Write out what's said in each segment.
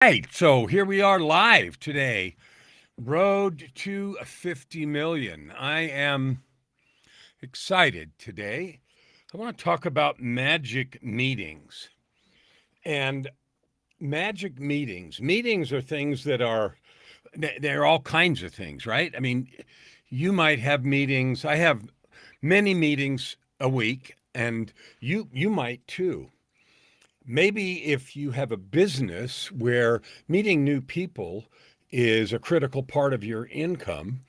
Right. So here we are live today. Road to 50 million. I am excited today. I want to talk about magic meetings. And magic meetings. Meetings are things that are, they're all kinds of things, right? I mean, you might have meetings. I have many meetings a week, and you might too. Maybe if you have a business where meeting new people is a critical part of your income,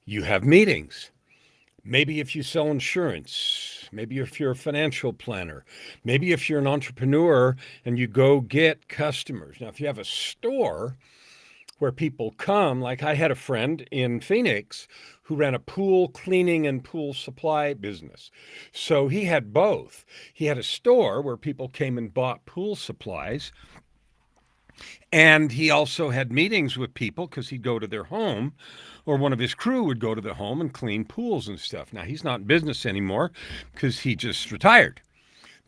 you have meetings. Maybe if you sell insurance, maybe if you're a financial planner, maybe if you're an entrepreneur and you go get customers. Now, if you have a store where people come, like I had a friend in Phoenix who ran a pool cleaning and pool supply business. So he had both. He had a store where people came and bought pool supplies, and he also had meetings with people because he'd go to their home, or one of his crew would go to the home and clean pools and stuff. Now, he's not in business anymore because he just retired.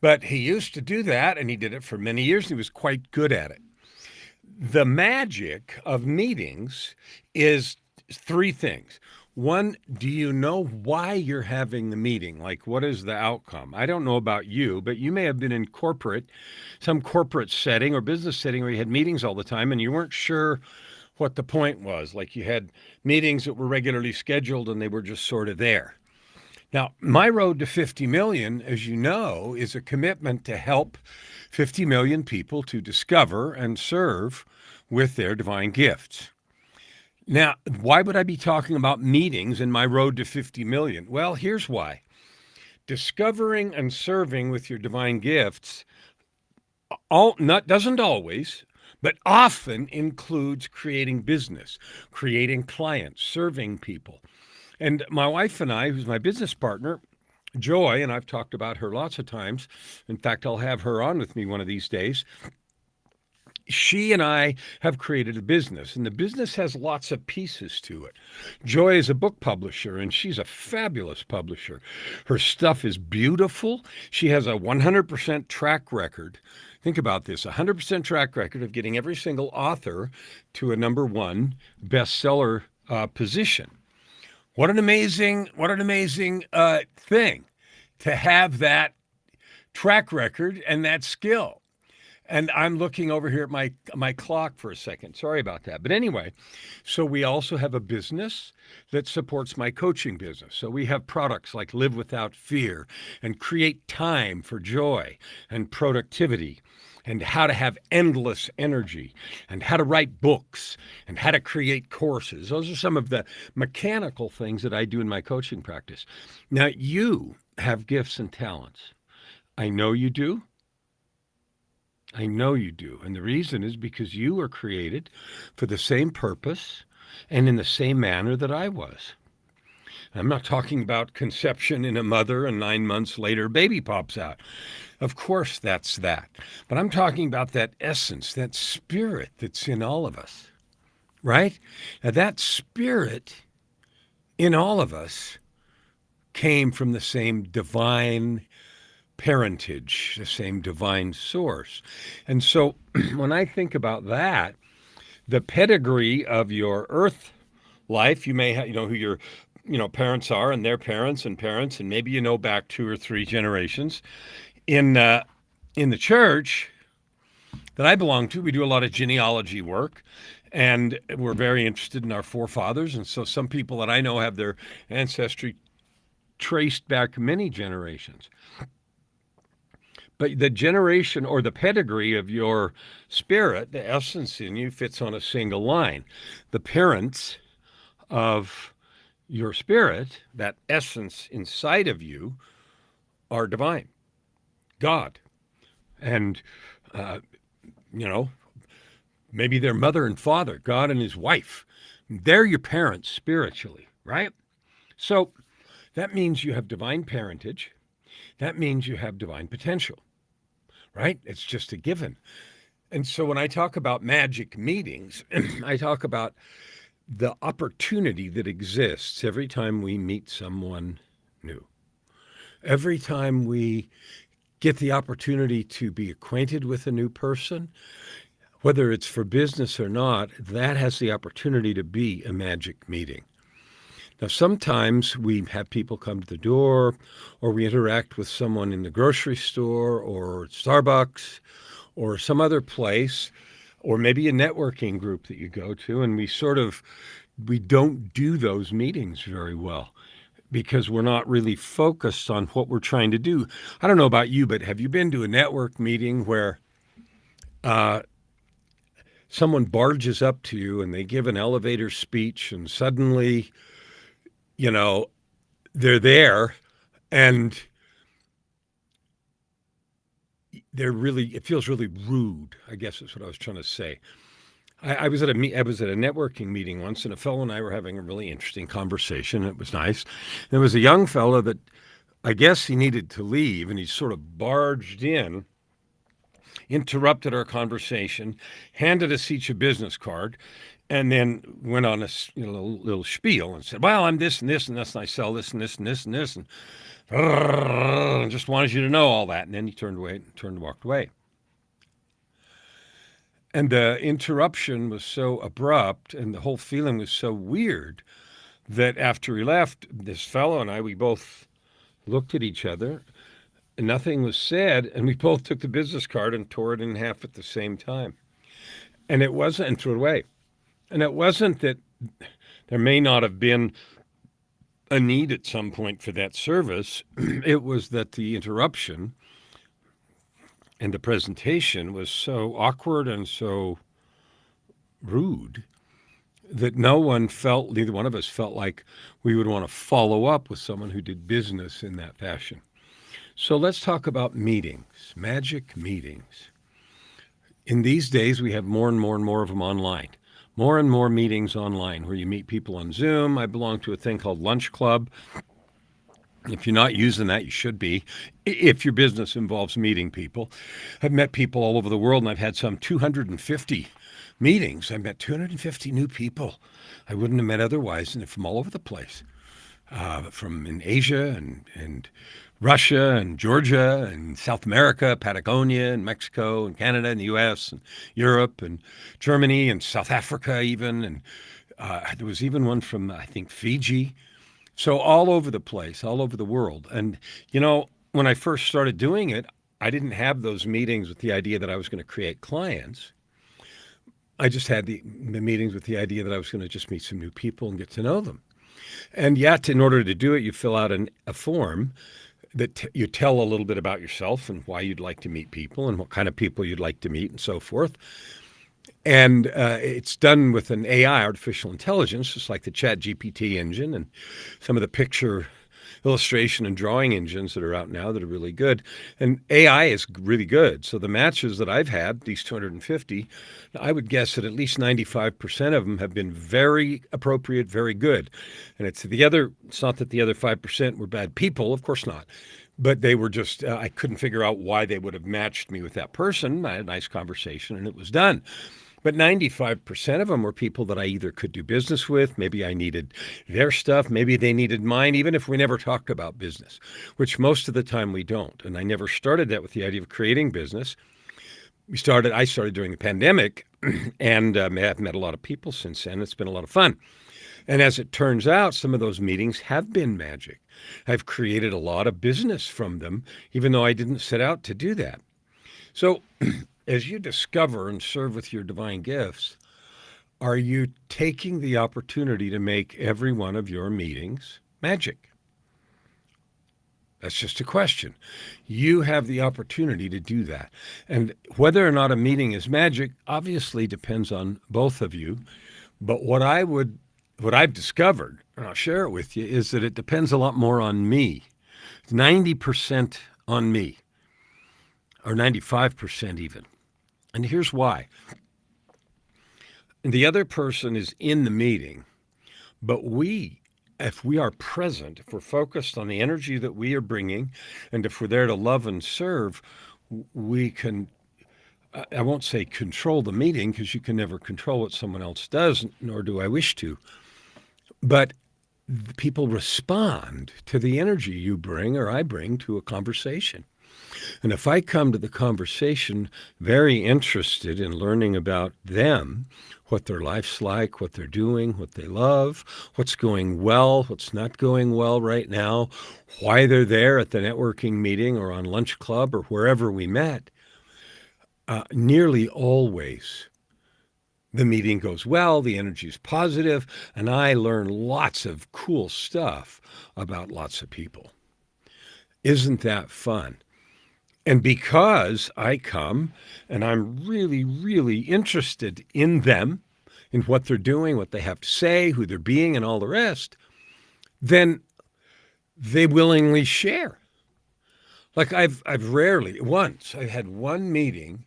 But he used to do that, and he did it for many years, and he was quite good at it. The magic of meetings is three things. One, do you know why you're having the meeting? Like, what is the outcome? I don't know about you, but you may have been in some corporate setting or business setting where you had meetings all the time and you weren't sure what the point was. Like, you had meetings that were regularly scheduled and they were just sort of there. Now, my road to 50 million, as you know, is a commitment to help 50 million people to discover and serve with their divine gifts. Now, why would I be talking about meetings in my road to 50 million? Well, here's why. Discovering and serving with your divine gifts doesn't always, but often includes creating business, creating clients, serving people. And my wife and I, who's my business partner, Joy, and I've talked about her lots of times. In fact, I'll have her on with me one of these days. She and I have created a business, and the business has lots of pieces to it. Joy is a book publisher, and she's a fabulous publisher. Her stuff is beautiful. She has a 100% track record. Think about this, a 100% track record of getting every single author to a number one bestseller position. What an amazing thing to have that track record and that skill. And I'm looking over here at my clock for a second. Sorry about that. But anyway, so we also have a business that supports my coaching business. So we have products like Live Without Fear and Create Time for Joy and Productivity and how to have endless energy and how to write books and how to create courses. Those are some of the mechanical things that I do in my coaching practice. Now, you have gifts and talents. I know you do. I know you do. And the reason is because you were created for the same purpose and in the same manner that I was. I'm not talking about conception in a mother and 9 months later baby pops out. Of course, that's that. But I'm talking about that essence, that spirit that's in all of us, right? Now, that spirit in all of us came from the same divine parentage, the same divine source. And so when I think about that, the pedigree of your earth life, you may have, who your, parents are and their parents and parents, and maybe back 2 or 3 generations. In the church that I belong to, we do a lot of genealogy work. And we're very interested in our forefathers. And so some people that I know have their ancestry traced back many generations. But the generation or the pedigree of your spirit, the essence in you, fits on a single line. The parents of your spirit, that essence inside of you, are divine, God. And, uh, you know, maybe their mother and father, God and his wife. They're your parents spiritually, right? So that means you have divine parentage. That means you have divine potential, right? It's just a given. And so when I talk about magic meetings, I talk about the opportunity that exists every time we meet someone new. Every time we get the opportunity to be acquainted with a new person, whether it's for business or not, that has the opportunity to be a magic meeting. Now, sometimes we have people come to the door, or we interact with someone in the grocery store or Starbucks or some other place, or maybe a networking group that you go to, and we don't do those meetings very well because we're not really focused on what we're trying to do. I don't know about you, but have you been to a network meeting where uh, someone barges up to you and they give an elevator speech and suddenly, you know, they're there and it feels really rude, I guess is what I was trying to say. I was I was at a networking meeting once, and a fellow and I were having a really interesting conversation. It was nice. There was a young fellow that I guess he needed to leave, and he sort of barged in, interrupted our conversation, handed us each a business card, and then went on a little spiel and said, "Well, I'm this and this and this, and I sell this and this and this and this, and just wanted you to know all that." And then he turned and walked away. And the interruption was so abrupt, and the whole feeling was so weird that after he left, this fellow and I, we both looked at each other, and nothing was said, and we both took the business card and tore it in half at the same time. And it wasn't, and threw it away. And it wasn't that there may not have been a need at some point for that service. It was that the interruption and the presentation was so awkward and so rude that neither one of us felt like we would want to follow up with someone who did business in that fashion. So let's talk about meetings, magic meetings. In these days, we have more and more and more of them online. More and more meetings online where you meet people on Zoom. I belong to a thing called Lunch Club. If you're not using that, you should be, if your business involves meeting people. I've met people all over the world, and I've had some 250 meetings. I met 250 new people I wouldn't have met otherwise, and they're from all over the place, from in Asia and Russia and Georgia and South America, Patagonia and Mexico and Canada and the U.S. and Europe and Germany and South Africa even. And there was even one from, I think, Fiji. So all over the place, all over the world. And, when I first started doing it, I didn't have those meetings with the idea that I was going to create clients. I just had the meetings with the idea that I was going to just meet some new people and get to know them. And yet, in order to do it, you fill out a form that you tell a little bit about yourself and why you'd like to meet people and what kind of people you'd like to meet and so forth. And it's done with an AI, artificial intelligence, just like the ChatGPT engine and some of the picture illustration and drawing engines that are out now that are really good. And AI is really good. So the matches that I've had, these 250, I would guess that at least 95% of them have been very appropriate, very good. And it's not that the other 5% were bad people, of course not. But they were just, I couldn't figure out why they would have matched me with that person. I had a nice conversation and it was done. But 95% of them were people that I either could do business with, maybe I needed their stuff, maybe they needed mine, even if we never talked about business, which most of the time we don't. And I never started that with the idea of creating business. I started during the pandemic, and I've met a lot of people since then. It's been a lot of fun. And as it turns out, some of those meetings have been magic. I've created a lot of business from them, even though I didn't set out to do that. So as you discover and serve with your divine gifts, are you taking the opportunity to make every one of your meetings magic? That's just a question. You have the opportunity to do that. And whether or not a meeting is magic obviously depends on both of you. But what I've discovered, and I'll share it with you, is that it depends a lot more on me. 90% on me, or 95% even. And here's why. The other person is in the meeting, but if we are present, if we're focused on the energy that we are bringing, and if we're there to love and serve, we can, I won't say control the meeting, because you can never control what someone else does, nor do I wish to. But people respond to the energy you bring or I bring to a conversation. And if I come to the conversation very interested in learning about them, what their life's like, what they're doing, what they love, what's going well, what's not going well right now, why they're there at the networking meeting or on lunch club or wherever we met, nearly always the meeting goes well, the energy is positive, and I learn lots of cool stuff about lots of people. Isn't that fun? And because I come and I'm really, really interested in them, in what they're doing, what they have to say, who they're being, and all the rest, then they willingly share. Like I've rarely, once, I had one meeting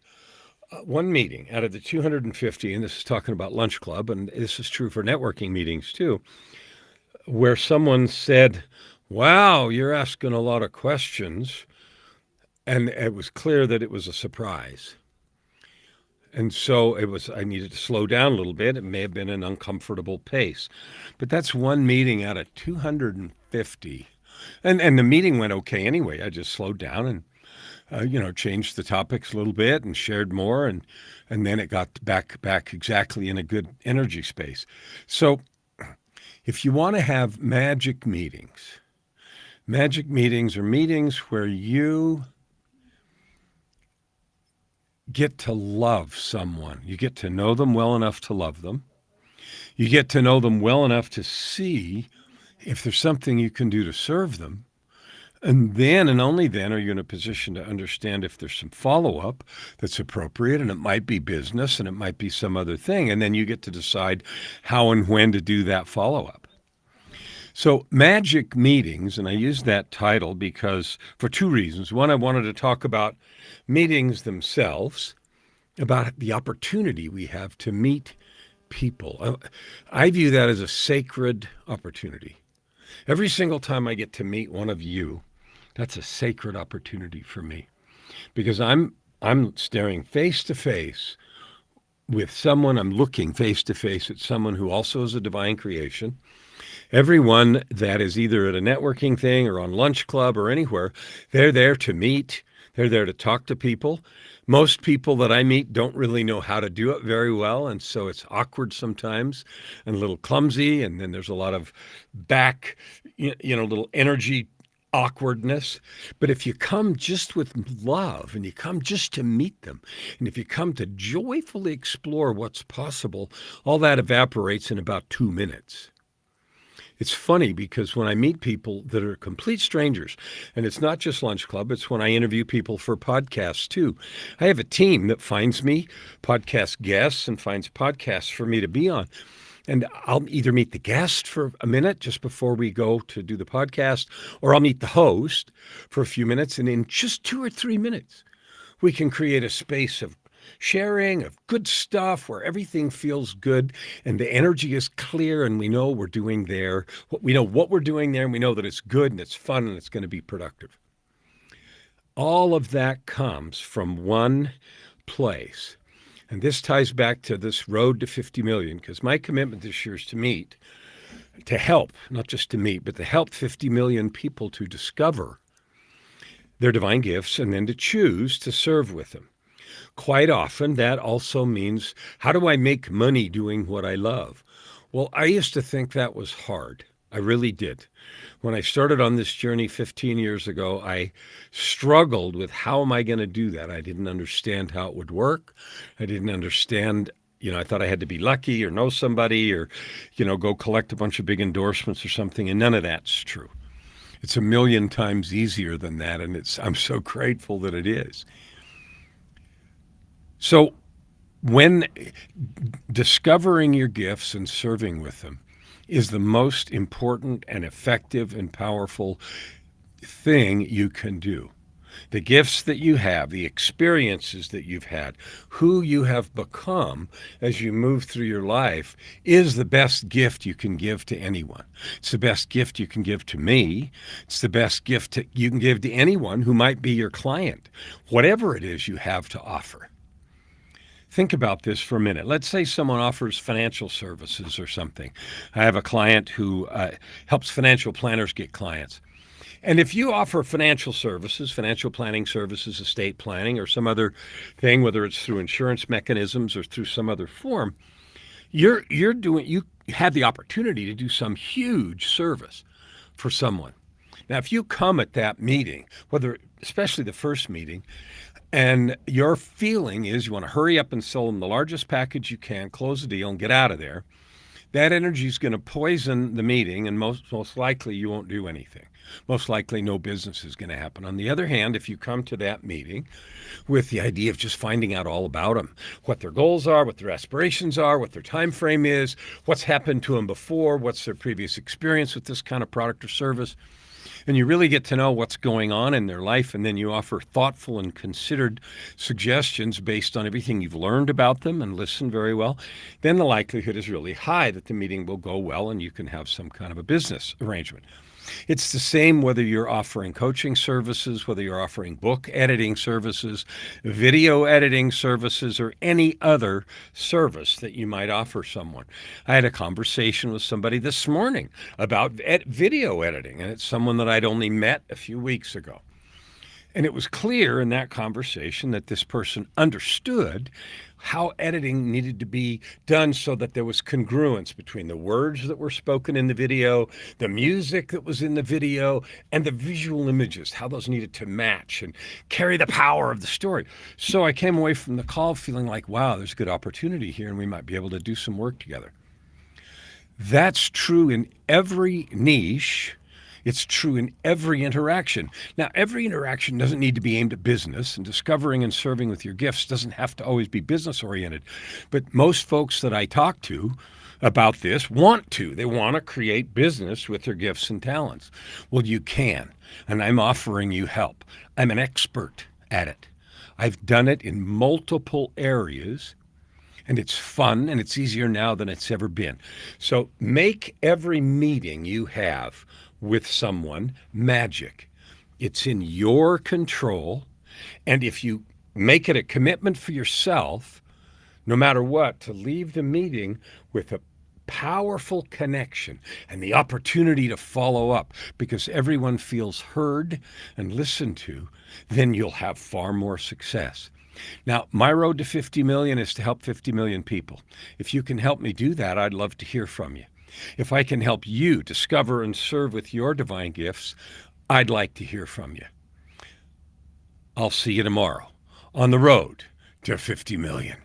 out of the 250, and this is talking about lunch club, and this is true for networking meetings too, where someone said, wow, you're asking a lot of questions. And it was clear that it was a surprise. And so I needed to slow down a little bit. It may have been an uncomfortable pace, but that's one meeting out of 250. And the meeting went okay anyway. I just slowed down and, changed the topics a little bit and shared more. And then it got back exactly in a good energy space. So if you want to have magic meetings are meetings where you get to love someone. You get to know them well enough to love them. You get to know them well enough to see if there's something you can do to serve them. And then and only then are you in a position to understand if there's some follow-up that's appropriate, and it might be business and it might be some other thing. And then you get to decide how and when to do that follow-up. So magic meetings, and I use that title because for two reasons. One, I wanted to talk about meetings themselves, about the opportunity we have to meet people. I view that as a sacred opportunity. Every single time I get to meet one of you, that's a sacred opportunity for me, because I'm staring face to face with someone, I'm looking face to face at someone who also is a divine creation. Everyone that is either at a networking thing or on lunch club or anywhere, they're there to meet. They're there to talk to people. Most people that I meet don't really know how to do it very well, and so it's awkward sometimes and a little clumsy, and then there's a lot of back, little energy awkwardness. But if you come just with love and you come just to meet them, and if you come to joyfully explore what's possible, all that evaporates in about 2 minutes. It's funny because when I meet people that are complete strangers, and it's not just lunch club, it's when I interview people for podcasts too. I have a team that finds me podcast guests and finds podcasts for me to be on. And I'll either meet the guest for a minute just before we go to do the podcast, or I'll meet the host for a few minutes. And in just 2 or 3 minutes, we can create a space of sharing, of good stuff where everything feels good and the energy is clear, and we know we're doing there. We know what we're doing there, and we know that it's good and it's fun and it's going to be productive. All of that comes from one place. And this ties back to this road to 50 million, because my commitment this year is to help, not just to meet, but to help 50 million people to discover their divine gifts and then to choose to serve with them. Quite often, that also means, how do I make money doing what I love? Well, I used to think that was hard. I really did. When I started on this journey 15 years ago, I struggled with how am I going to do that? I didn't understand how it would work. I didn't understand, I thought I had to be lucky or know somebody or, go collect a bunch of big endorsements or something, and none of that's true. It's a million times easier than that, and I'm so grateful that it is. So when discovering your gifts and serving with them is the most important and effective and powerful thing you can do. The gifts that you have, the experiences that you've had, who you have become as you move through your life is the best gift you can give to anyone. It's the best gift you can give to me. It's the best gift you can give to anyone who might be your client, whatever it is you have to offer. Think about this for a minute. Let's say someone offers financial services or something. I have a client who helps financial planners get clients. And if you offer financial services, financial planning services, estate planning, or some other thing, whether it's through insurance mechanisms or through some other form, you have the opportunity to do some huge service for someone. Now, if you come at that meeting, whether especially the first meeting, and your feeling is you want to hurry up and sell them the largest package you can, close the deal, and get out of there, that energy is going to poison the meeting, and most likely you won't do anything. Most likely no business is going to happen. On the other hand, if you come to that meeting with the idea of just finding out all about them, what their goals are, what their aspirations are, what their time frame is, what's happened to them before, what's their previous experience with this kind of product or service, and you really get to know what's going on in their life, and then you offer thoughtful and considered suggestions based on everything you've learned about them and listened very well, then the likelihood is really high that the meeting will go well and you can have some kind of a business arrangement. It's the same whether you're offering coaching services, whether you're offering book editing services, video editing services, or any other service that you might offer someone. I had a conversation with somebody this morning about video editing, and it's someone that I'd only met a few weeks ago. And it was clear in that conversation that this person understood how editing needed to be done so that there was congruence between the words that were spoken in the video, the music that was in the video, and the visual images, how those needed to match and carry the power of the story. So I came away from the call feeling like, wow, there's a good opportunity here and we might be able to do some work together. That's true in every niche. It's true in every interaction. Now, every interaction doesn't need to be aimed at business, and discovering and serving with your gifts doesn't have to always be business oriented. But most folks that I talk to about this want to. They want to create business with their gifts and talents. Well, you can, and I'm offering you help. I'm an expert at it. I've done it in multiple areas, and it's fun, and it's easier now than it's ever been. So make every meeting you have with someone magic. It's in your control. And if you make it a commitment for yourself, no matter what, to leave the meeting with a powerful connection and the opportunity to follow up because everyone feels heard and listened to, then you'll have far more success. Now, my road to 50 million is to help 50 million people. If you can help me do that, I'd love to hear from you. If I can help you discover and serve with your divine gifts, I'd like to hear from you. I'll see you tomorrow on the road to 50 million.